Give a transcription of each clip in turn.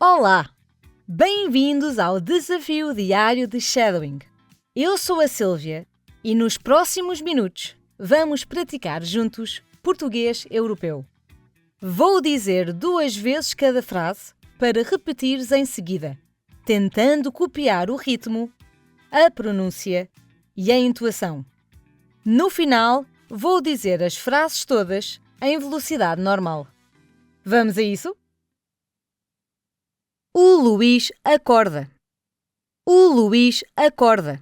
Olá! Bem-vindos ao Desafio Diário de Shadowing. Eu sou a Sílvia e nos próximos minutos vamos praticar juntos português europeu. Vou dizer 2 vezes cada frase para repetires em seguida, tentando copiar o ritmo, a pronúncia e a entoação. No final, vou dizer as frases todas em velocidade normal. Vamos a isso? O Luís acorda. O Luís acorda.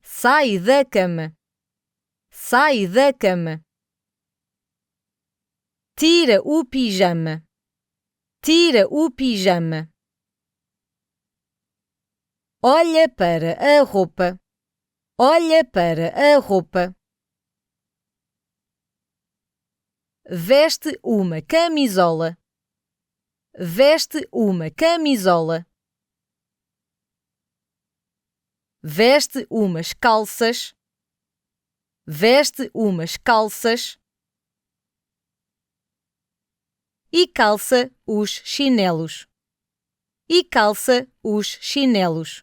Sai da cama. Sai da cama. Tira o pijama. Tira o pijama. Olha para a roupa. Olha para a roupa. Veste uma camisola. Veste uma camisola. Veste umas calças. Veste umas calças. E calça os chinelos. E calça os chinelos.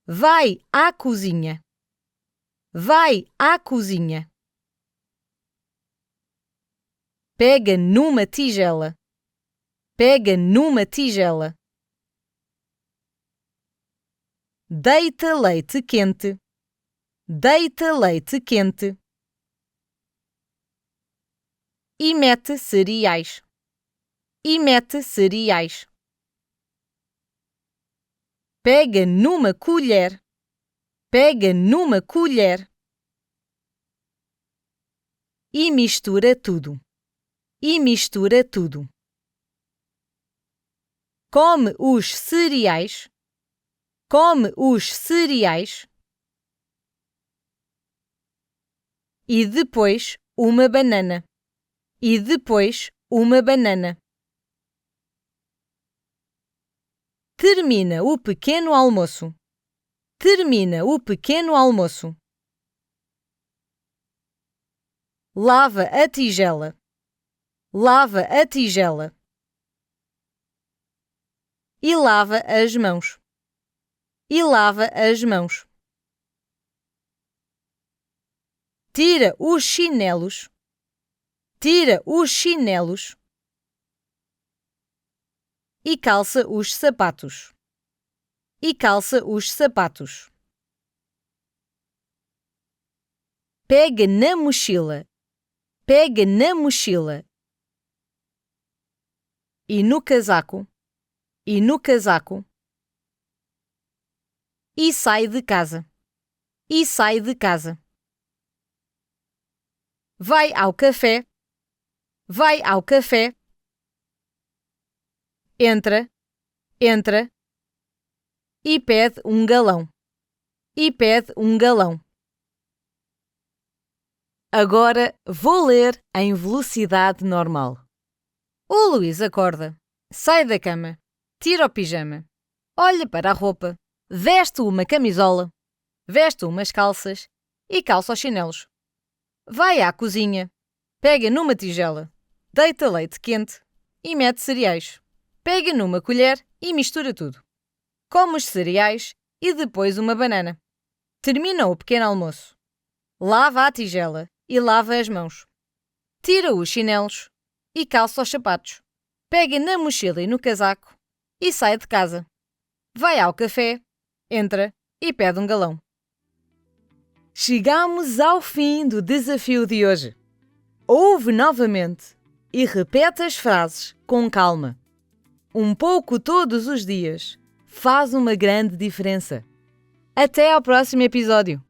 Vai à cozinha. Vai à cozinha. Pega numa tigela. Pega numa tigela. Deita leite quente. Deita leite quente. E mete cereais. E mete cereais. Pega numa colher. Pega numa colher. E mistura tudo. E mistura tudo. Come os cereais. Come os cereais. E depois uma banana. E depois uma banana. Termina o pequeno almoço. Termina o pequeno almoço. Lava a tigela. Lava a tigela. E lava as mãos. E lava as mãos. Tira os chinelos. Tira os chinelos. E calça os sapatos. E calça os sapatos. Pega na mochila. Pega na mochila. E no casaco. E no casaco. E sai de casa. E sai de casa. Vai ao café. Vai ao café. Entra. Entra. E pede um galão. E pede um galão. Agora vou ler em velocidade normal. O Luís acorda. Sai da cama. Tira o pijama. Olha para a roupa. Veste uma camisola. Veste umas calças. E calça os chinelos. Vai à cozinha. Pega numa tigela. Deita leite quente. E mete cereais. Pega numa colher e mistura tudo. Come os cereais e depois uma banana. Termina o pequeno almoço. Lava a tigela e lava as mãos. Tira os chinelos e calça os sapatos. Pega na mochila e no casaco e sai de casa. Vai ao café, entra e pede um galão. Chegamos ao fim do desafio de hoje. Ouve novamente e repete as frases com calma. Um pouco todos os dias faz uma grande diferença. Até ao próximo episódio!